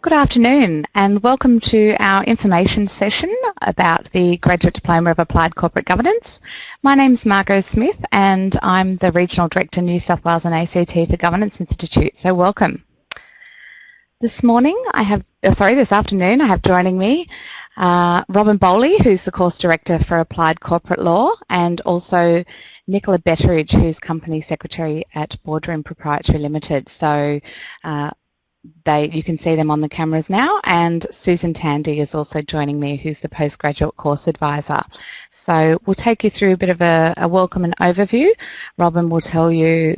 Good afternoon and welcome to our information session about the Graduate Diploma of Applied Corporate Governance. My name is Margot Smith and I'm the Regional Director New South Wales and ACT for Governance Institute, so welcome. This afternoon I have joining me Robin Bowley, who's the Course Director for Applied Corporate Law, and also Nicola Betteridge, who's Company Secretary at Boardroom Proprietary Limited. So you can see them on the cameras now, and Susan Tandy is also joining me, who's the Postgraduate Course Advisor. So we'll take you through a bit of a welcome and overview. Robin will tell you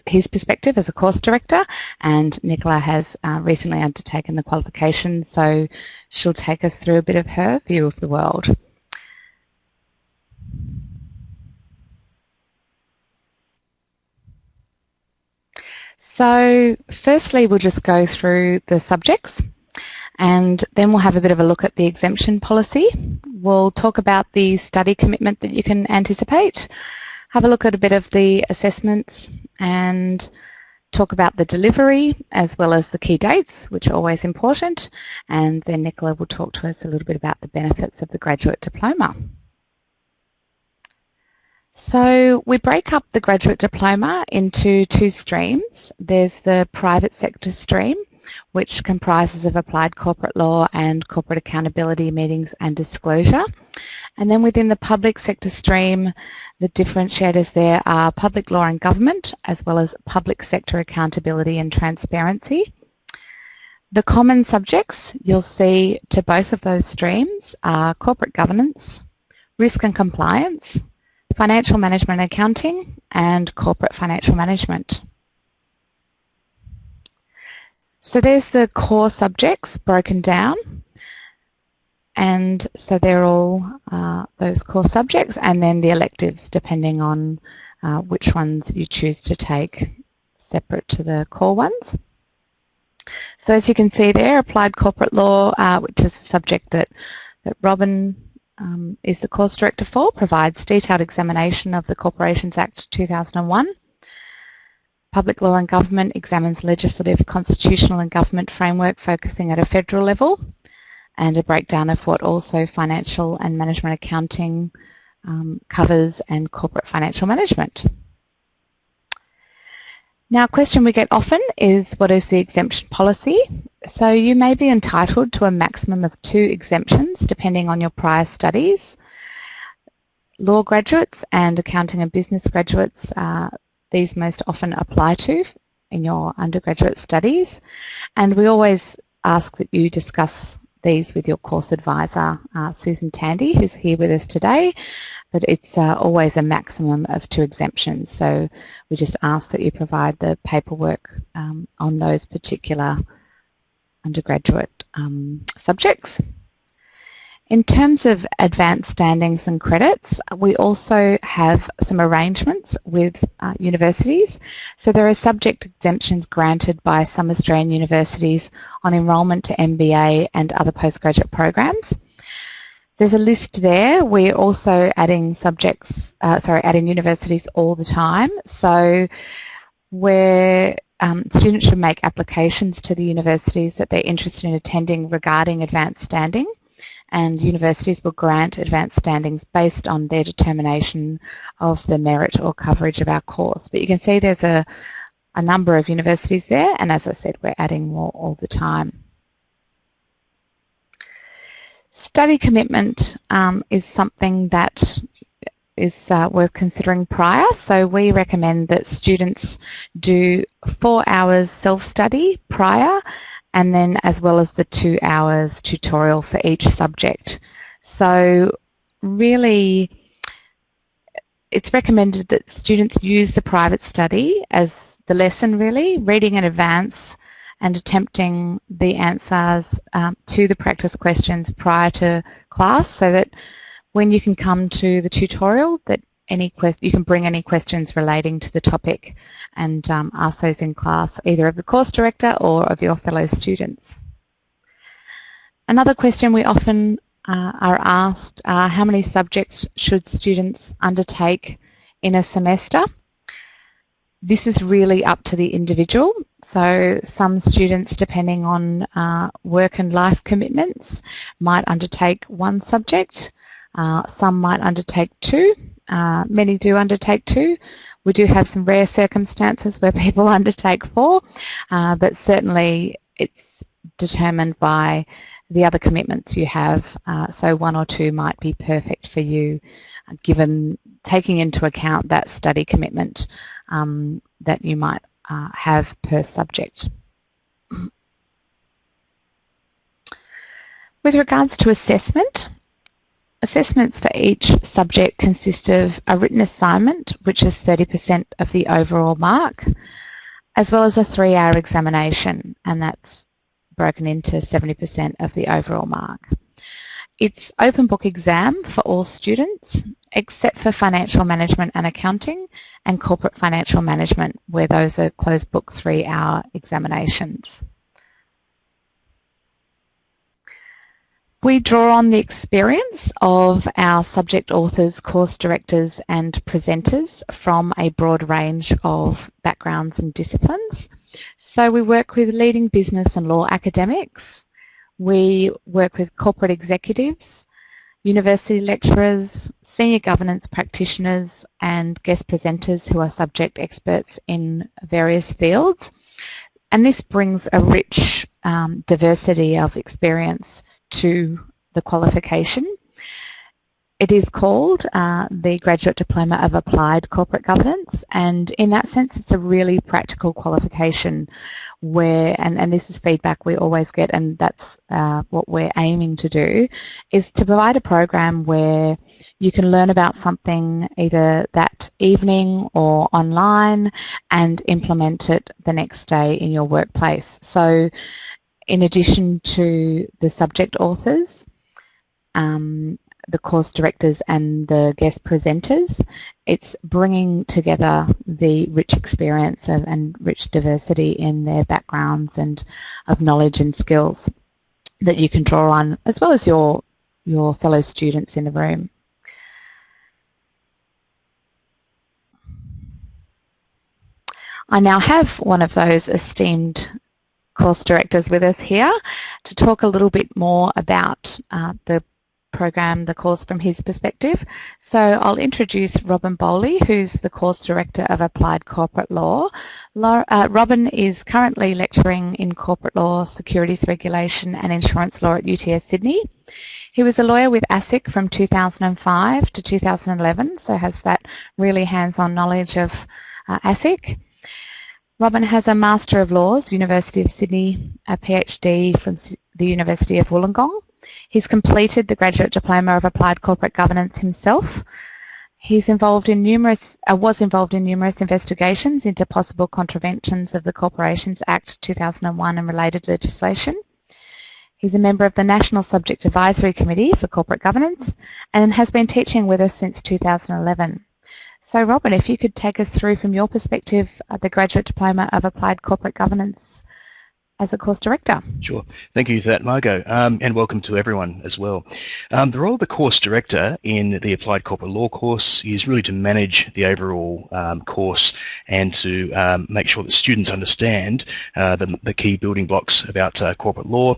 his perspective as a course director, and Nicola has recently undertaken the qualification, so she'll take us through a bit of her view of the world. So firstly, we'll just go through the subjects and then we'll have a bit of a look at the exemption policy. We'll talk about the study commitment that you can anticipate, have a look at a bit of the assessments and talk about the delivery as well as the key dates, which are always important, and then Nicola will talk to us a little bit about the benefits of the graduate diploma. So we break up the graduate diploma into two streams. There's the private sector stream, which comprises of applied corporate law and corporate accountability meetings and disclosure. And then within the public sector stream, the differentiators there are public law and government, as well as public sector accountability and transparency. The common subjects you'll see to both of those streams are corporate governance, risk and compliance, financial management and accounting, and corporate financial management. So there's the core subjects broken down, and so they're all those core subjects, and then the electives depending on which ones you choose to take separate to the core ones. So as you can see there, applied corporate law, which is the subject that Robin is the course director for, provides detailed examination of the Corporations Act 2001. Public law and government examines legislative, constitutional and government framework focusing at a federal level, and a breakdown of what also financial and management accounting covers, and corporate financial management. Now, a question we get often is, what is the exemption policy? So you may be entitled to a maximum of 2 exemptions depending on your prior studies. Law graduates and accounting and business graduates, these most often apply to in your undergraduate studies. And we always ask that you discuss these with your course advisor, Susan Tandy, who's here with us today. But it's always a maximum of 2 exemptions. So we just ask that you provide the paperwork on those particular undergraduate subjects. In terms of advanced standings and credits, we also have some arrangements with universities. So there are subject exemptions granted by some Australian universities on enrolment to MBA and other postgraduate programs. There's a list there. We're also adding adding universities all the time. So where students should make applications to the universities that they're interested in attending regarding advanced standing, and universities will grant advanced standings based on their determination of the merit or coverage of our course. But you can see there's a number of universities there, and as I said, we're adding more all the time. Study commitment is something that is worth considering prior. So we recommend that students do 4 hours self-study prior, and then as well as the 2 hours tutorial for each subject. So really, it's recommended that students use the private study as the lesson really, reading in advance and attempting the answers to the practice questions prior to class, so that when you can come to the tutorial, that you can bring any questions relating to the topic and ask those in class, either of the course director or of your fellow students. Another question we often are asked are, how many subjects should students undertake in a semester? This is really up to the individual. So some students, depending on work and life commitments, might undertake one subject. Some might undertake two. Many do undertake two. We do have some rare circumstances where people undertake four, but certainly it's determined by the other commitments you have. So one or two might be perfect for you, given taking into account that study commitment that you might have per subject. With regards to assessment, assessments for each subject consist of a written assignment, which is 30% of the overall mark, as well as a 3-hour examination, and that's broken into 70% of the overall mark. It's open book exam for all students, except for financial management and accounting and corporate financial management, where those are closed book 3-hour examinations. We draw on the experience of our subject authors, course directors and presenters from a broad range of backgrounds and disciplines. So we work with leading business and law academics. We work with corporate executives, university lecturers, senior governance practitioners and guest presenters who are subject experts in various fields. And this brings a rich diversity of experience to the qualification. It is called the Graduate Diploma of Applied Corporate Governance, and in that sense it's a really practical qualification where, and this is feedback we always get, and that's what we're aiming to do, is to provide a program where you can learn about something either that evening or online and implement it the next day in your workplace. So in addition to the subject authors, the course directors and the guest presenters, it's bringing together the rich experience and rich diversity in their backgrounds and of knowledge and skills that you can draw on, as well as your fellow students in the room. I now have one of those esteemed course directors with us here to talk a little bit more about the program, the course from his perspective. So I'll introduce Robin Bowley, who's the course director of Applied Corporate Law. Robin is currently lecturing in corporate law, securities regulation and insurance law at UTS Sydney. He was a lawyer with ASIC from 2005 to 2011, so has that really hands-on knowledge of ASIC. Robin has a Master of Laws, University of Sydney, a PhD from the University of Wollongong. He's completed the Graduate Diploma of Applied Corporate Governance himself. He's was involved in numerous investigations into possible contraventions of the Corporations Act 2001 and related legislation. He's a member of the National Subject Advisory Committee for Corporate Governance and has been teaching with us since 2011. So Robin, if you could take us through from your perspective the Graduate Diploma of Applied Corporate Governance as a course director. Sure. Thank you for that, Margot, and welcome to everyone as well. The role of the course director in the Applied Corporate Law course is really to manage the overall course and to make sure that students understand the key building blocks about corporate law.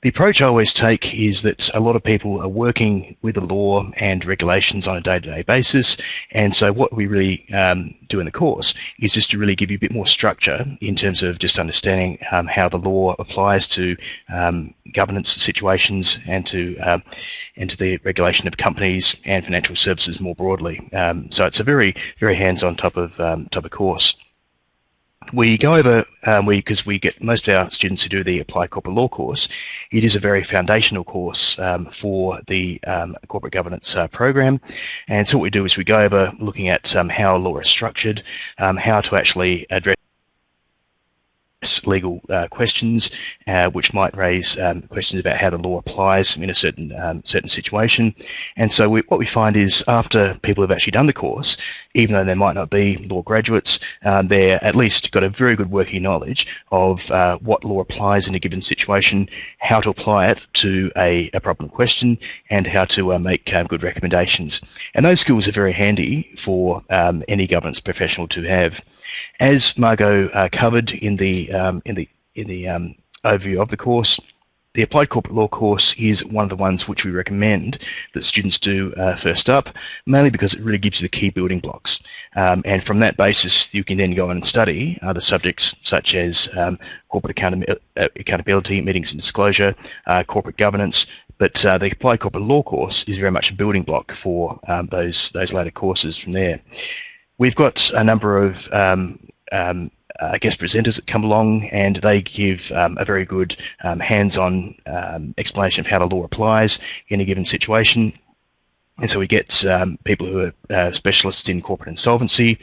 The approach I always take is that a lot of people are working with the law and regulations on a day-to-day basis, and so what we really do in the course is just to really give you a bit more structure in terms of just understanding how the law applies to governance situations and to the regulation of companies and financial services more broadly. So it's a very, very hands-on type of course. We go over, because we get most of our students who do the Applied Corporate Law course, it is a very foundational course for the corporate governance program. And so what we do is we go over looking at how law is structured, how to actually address legal questions, which might raise questions about how the law applies in a certain situation. And so what we find is after people have actually done the course, even though they might not be law graduates, they're at least got a very good working knowledge of what law applies in a given situation, how to apply it to a problem question, and how to make good recommendations. And those skills are very handy for any governance professional to have. As Margot covered in the overview of the course, the Applied Corporate Law course is one of the ones which we recommend that students do first up, mainly because it really gives you the key building blocks. And from that basis, you can then go on and study other subjects such as corporate accountability, meetings and disclosure, corporate governance. But the Applied Corporate Law course is very much a building block for those later courses from there. We've got a number of guest presenters that come along, and they give a very good hands-on explanation of how the law applies in a given situation. And so we get people who are specialists in corporate insolvency,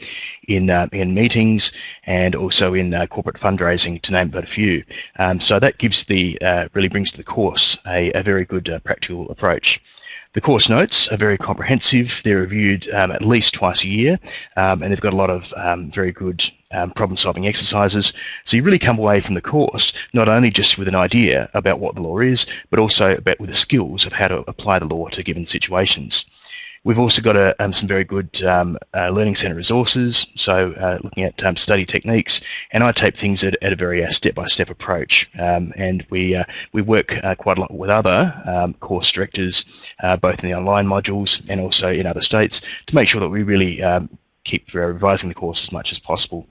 in meetings, and also in corporate fundraising, to name but a few. So that gives really brings to the course a very good practical approach. The course notes are very comprehensive. They're reviewed at least twice a year, and they've got a lot of very good problem-solving exercises. So you really come away from the course not only just with an idea about what the law is, but also with the skills of how to apply the law to given situations. We've also got some very good Learning Centre resources, so looking at study techniques, and I tape things at a very step-by-step approach. And we work quite a lot with other course directors, both in the online modules and also in other states, to make sure that we really keep revising the course as much as possible.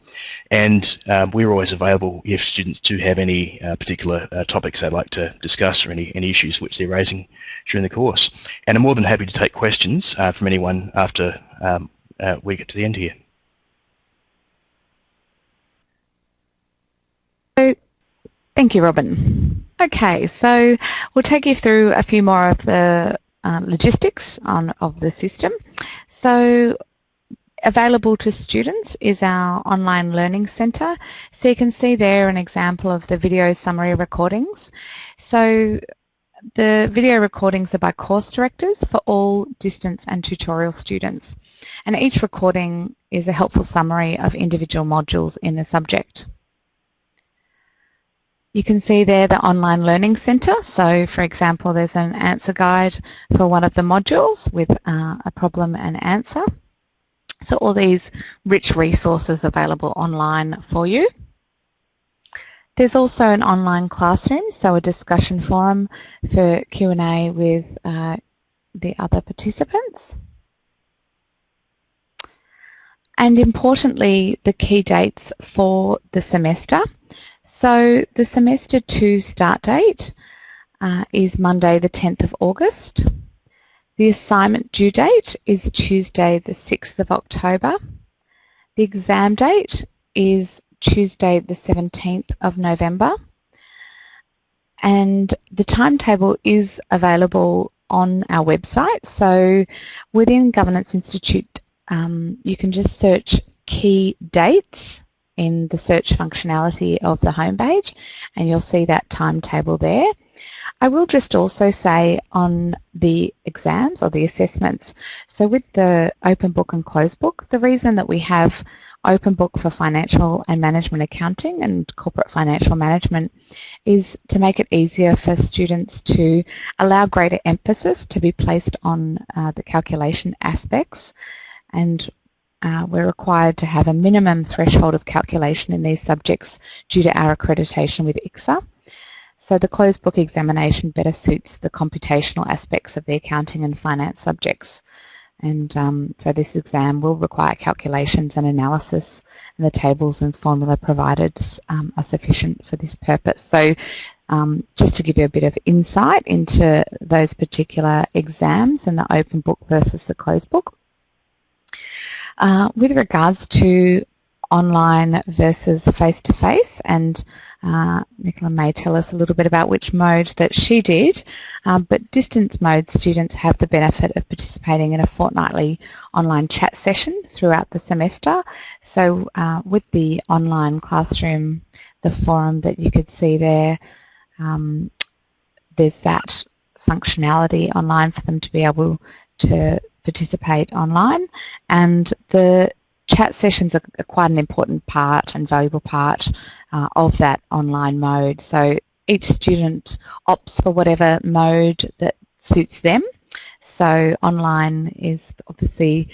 And we're always available if students do have any particular topics they'd like to discuss, or any issues which they're raising during the course. And I'm more than happy to take questions from anyone after we get to the end here. So, thank you, Robin. Okay, so we'll take you through a few more of the logistics of the system. So, available to students is our online learning centre. So you can see there an example of the video summary recordings. So the video recordings are by course directors for all distance and tutorial students. And each recording is a helpful summary of individual modules in the subject. You can see there the online learning centre. So for example, there's an answer guide for one of the modules with a problem and answer. So all these rich resources available online for you. There's also an online classroom, so a discussion forum for Q&A with the other participants. And importantly, the key dates for the semester. So the semester 2 start date is Monday the 10th of August. The assignment due date is Tuesday the 6th of October. The exam date is Tuesday the 17th of November. And the timetable is available on our website. So within Governance Institute, you can just search key dates in the search functionality of the homepage, and you'll see that timetable there. I will just also say on the exams or the assessments, so with the open book and closed book, the reason that we have open book for financial and management accounting and corporate financial management is to make it easier for students to allow greater emphasis to be placed on the calculation aspects, and we're required to have a minimum threshold of calculation in these subjects due to our accreditation with ICSA. So the closed book examination better suits the computational aspects of the accounting and finance subjects. And so this exam will require calculations and analysis, and the tables and formula provided are sufficient for this purpose. So just to give you a bit of insight into those particular exams and the open book versus the closed book. With regards to online versus face-to-face, and Nicola may tell us a little bit about which mode that she did, but distance mode students have the benefit of participating in a fortnightly online chat session throughout the semester. So with the online classroom, the forum that you could see there, there's that functionality online for them to be able to participate online, and the chat sessions are quite an important part and valuable part of that online mode. So each student opts for whatever mode that suits them. So online is obviously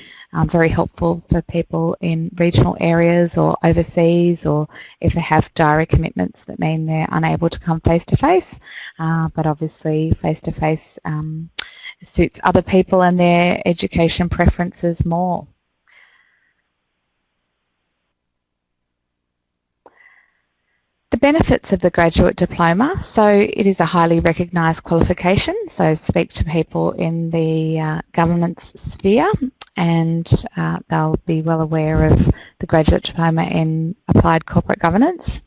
very helpful for people in regional areas or overseas, or if they have diary commitments that mean they're unable to come face-to-face. But obviously face-to-face suits other people and their education preferences more. The benefits of the graduate diploma. So it is a highly recognised qualification. So speak to people in the governance sphere and they'll be well aware of the graduate diploma in applied corporate governance.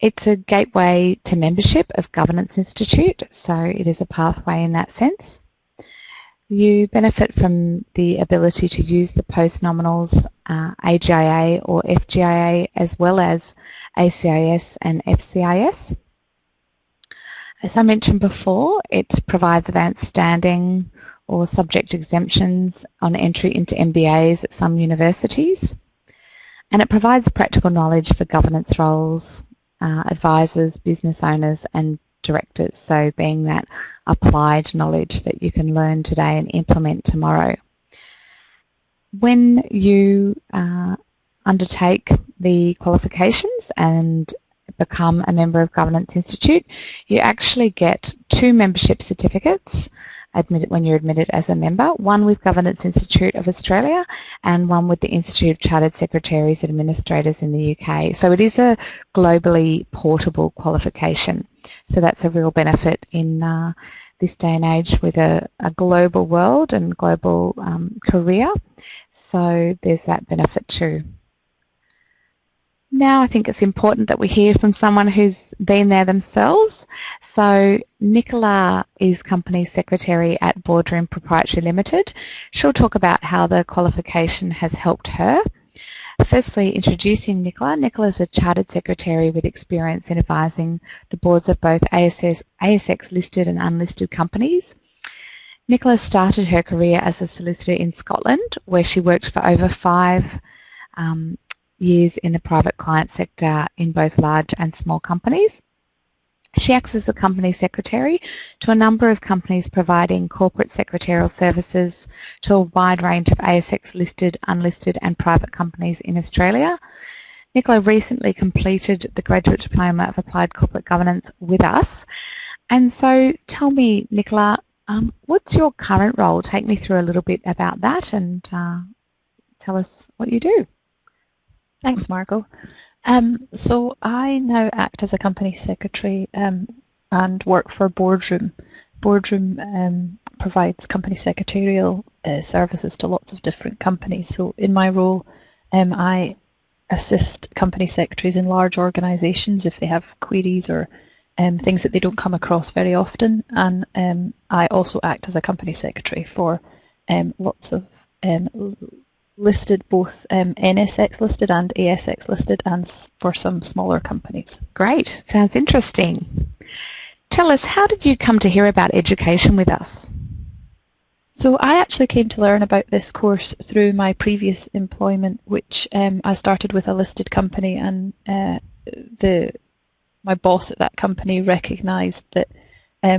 It's a gateway to membership of Governance Institute, so it is a pathway in that sense. You benefit from the ability to use the post-nominals AGIA or FGIA as well as ACIS and FCIS. As I mentioned before, it provides advanced standing or subject exemptions on entry into MBAs at some universities. And it provides practical knowledge for governance roles, advisors, business owners and directors, so being that applied knowledge that you can learn today and implement tomorrow. When you undertake the qualifications and become a member of Governance Institute, you actually get 2 membership certificates when you're admitted as a member, one with Governance Institute of Australia and one with the Institute of Chartered Secretaries and Administrators in the UK. So it is a globally portable qualification. So that's a real benefit in this day and age with a global world and global career. So there's that benefit too. Now I think it's important that we hear from someone who's been there themselves. So Nicola is Company Secretary at Boardroom Proprietary Limited. She'll talk about how the qualification has helped her. Firstly, introducing Nicola. Nicola is a Chartered Secretary with experience in advising the boards of both ASX listed and unlisted companies. Nicola started her career as a solicitor in Scotland, where she worked for over 5 years in the private client sector in both large and small companies. She acts as a company secretary to a number of companies providing corporate secretarial services to a wide range of ASX listed, unlisted and private companies in Australia. Nicola recently completed the Graduate Diploma of Applied Corporate Governance with us. And so tell me, Nicola, what's your current role? Take me through a little bit about that and tell us what you do. Thanks, Margot. So I now act as a company secretary and work for Boardroom. Boardroom provides company secretarial services to lots of different companies. So in my role, I assist company secretaries in large organisations if they have queries or things that they don't come across very often. And I also act as a company secretary for lots of listed, both NSX listed and ASX listed, and for some smaller companies. Great, sounds interesting. Tell us, how did you come to hear about education with us? So I actually came to learn about this course through my previous employment, which I started with a listed company, and my boss at that company recognised that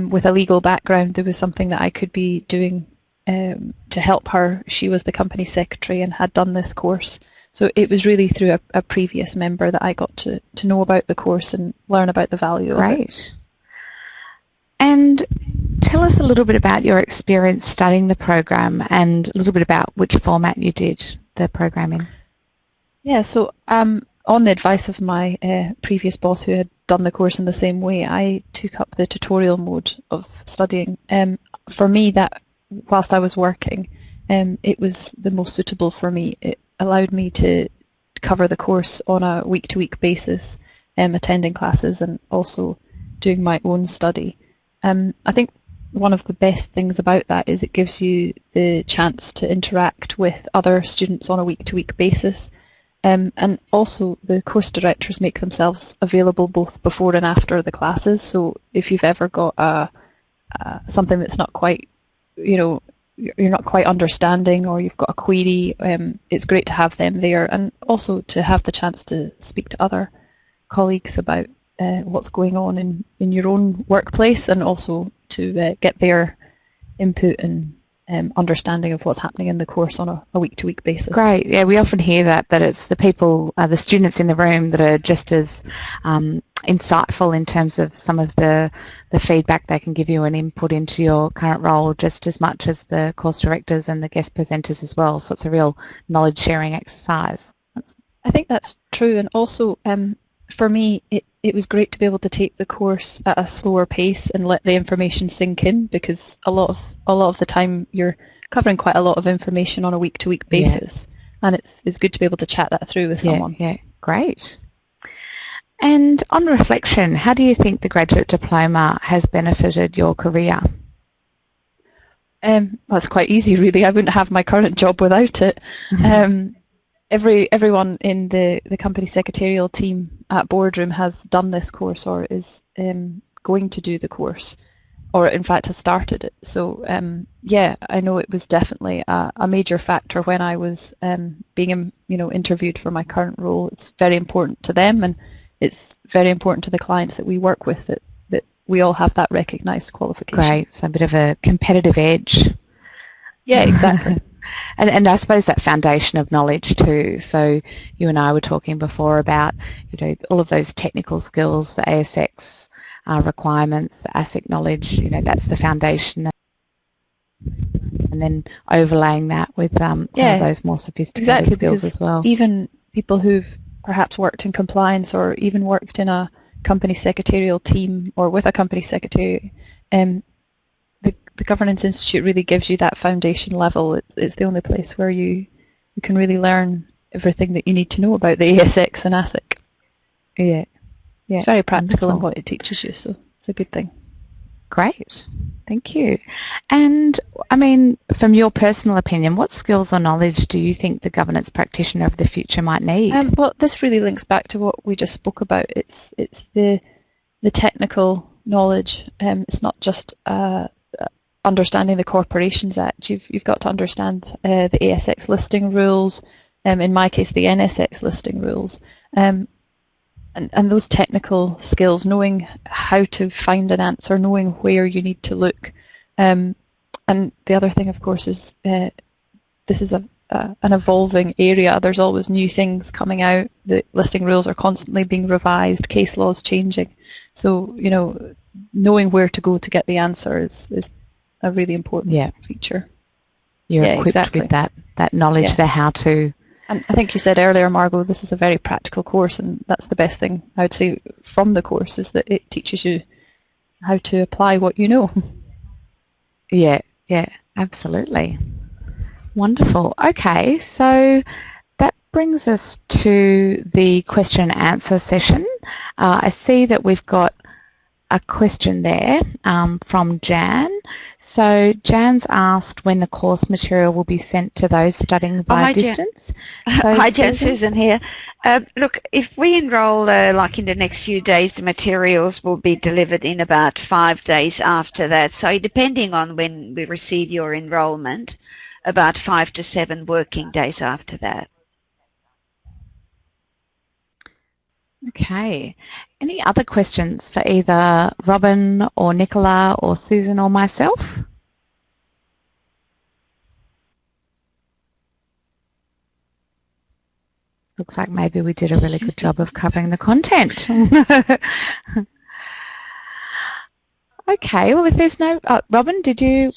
with a legal background there was something that I could be doing to help her. She was the company secretary and had done this course. So it was really through a previous member that I got to know about the course and learn about the value of it. Great. And tell us a little bit about your experience studying the program and a little bit about which format you did the program in. Yeah, so on the advice of my previous boss who had done the course in the same way, I took up the tutorial mode of studying. For me, that whilst I was working, it was the most suitable for me. It allowed me to cover the course on a week-to-week basis, attending classes and also doing my own study. I think one of the best things about that is it gives you the chance to interact with other students on a week-to-week basis, and also the course directors make themselves available both before and after the classes. So if you've ever got something that's not quite, you're not quite understanding, or you've got a query, it's great to have them there, and also to have the chance to speak to other colleagues about what's going on in your own workplace, and also to get their input and understanding of what's happening in the course on a week-to-week basis. Great. Yeah, we often hear that it's the people, the students in the room that are just as insightful in terms of some of the feedback they can give you and input into your current role just as much as the course directors and the guest presenters as well. So it's a real knowledge sharing exercise. I think that's true, and also for me it was great to be able to take the course at a slower pace and let the information sink in, because a lot of the time you're covering quite a lot of information on a week-to-week basis, and it's good to be able to chat that through with someone. Yeah, great. And on reflection, how do you think the graduate diploma has benefited your career? Well, it's quite easy, really. I wouldn't have my current job without it. Everyone in the company secretarial team at Boardroom has done this course or is going to do the course, or in fact has started it. So yeah, I know it was definitely a major factor when I was being interviewed for my current role. It's very important to them, and it's very important to the clients that we work with that we all have that recognised qualification. Great, so a bit of a competitive edge. Yeah, exactly. And I suppose that foundation of knowledge too. So you and I were talking before about all of those technical skills, the ASX requirements, the ASIC knowledge. That's the foundation, and then overlaying that with some of those more sophisticated skills as well. Even people who've perhaps worked in compliance or even worked in a company secretarial team or with a company secretary, the Governance Institute really gives you that foundation level. It's the only place where you can really learn everything that you need to know about the ASX and ASIC. Yeah. It's very practical in what it teaches you, so it's a good thing. Great, thank you. And I mean, from your personal opinion, what skills or knowledge do you think the governance practitioner of the future might need? Well, this really links back to what we just spoke about. It's the technical knowledge. It's not just understanding the Corporations Act. You've got to understand the ASX listing rules, in my case the NSX listing rules, and those technical skills, knowing how to find an answer, knowing where you need to look. And the other thing, of course, is this is an evolving area. There's always new things coming out. The listing rules are constantly being revised, case laws changing. So, knowing where to go to get the answer is a really important feature. You're equipped with that knowledge, the how to. And I think you said earlier, Margot, this is a very practical course, and that's the best thing I would say from the course, is that it teaches you how to apply what you know. Yeah, absolutely. Wonderful. Okay, so that brings us to the question and answer session. I see that we've got a question there from Jan. So Jan's asked when the course material will be sent to those studying by distance. Hi Jan, Susan here. Look, if we enroll like in the next few days, the materials will be delivered in about 5 days after that. So depending on when we receive your enrolment, about 5 to 7 working days after that. Okay. Any other questions for either Robin or Nicola or Susan or myself? Looks like maybe we did a really good job of covering the content. Okay, well, if there's no... Robin, did you...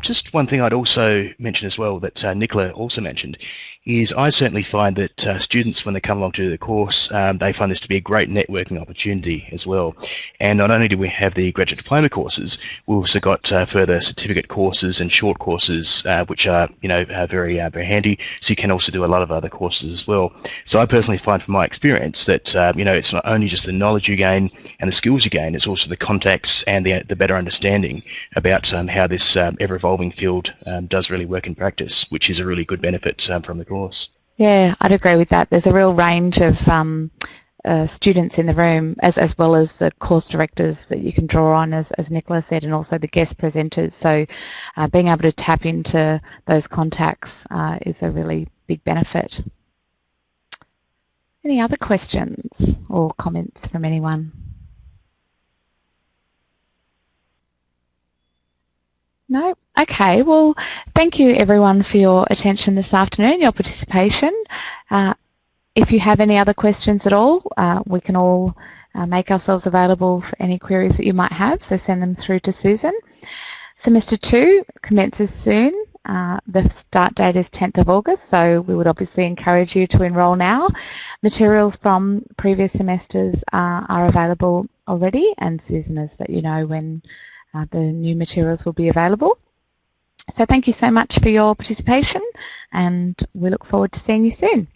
Just one thing I'd also mention as well that Nicola also mentioned is I certainly find that students, when they come along to do the course, they find this to be a great networking opportunity as well. And not only do we have the graduate diploma courses, we've also got further certificate courses and short courses, which are, very handy. So you can also do a lot of other courses as well. So I personally find from my experience that, it's not only just the knowledge you gain and the skills you gain, it's also the contacts and the better understanding about how this ever-evolving field does really work in practice, which is a really good benefit from the course. Yeah, I'd agree with that. There's a real range of students in the room, as well as the course directors that you can draw on, as Nicola said, and also the guest presenters. So being able to tap into those contacts is a really big benefit. Any other questions or comments from anyone? No? Okay, well, thank you everyone for your attention this afternoon, your participation. If you have any other questions at all, we can all make ourselves available for any queries that you might have, so send them through to Susan. Semester 2 commences soon. The start date is 10th of August, so we would obviously encourage you to enrol now. Materials from previous semesters are available already, and Susan has let you know when the new materials will be available. So thank you so much for your participation, and we look forward to seeing you soon.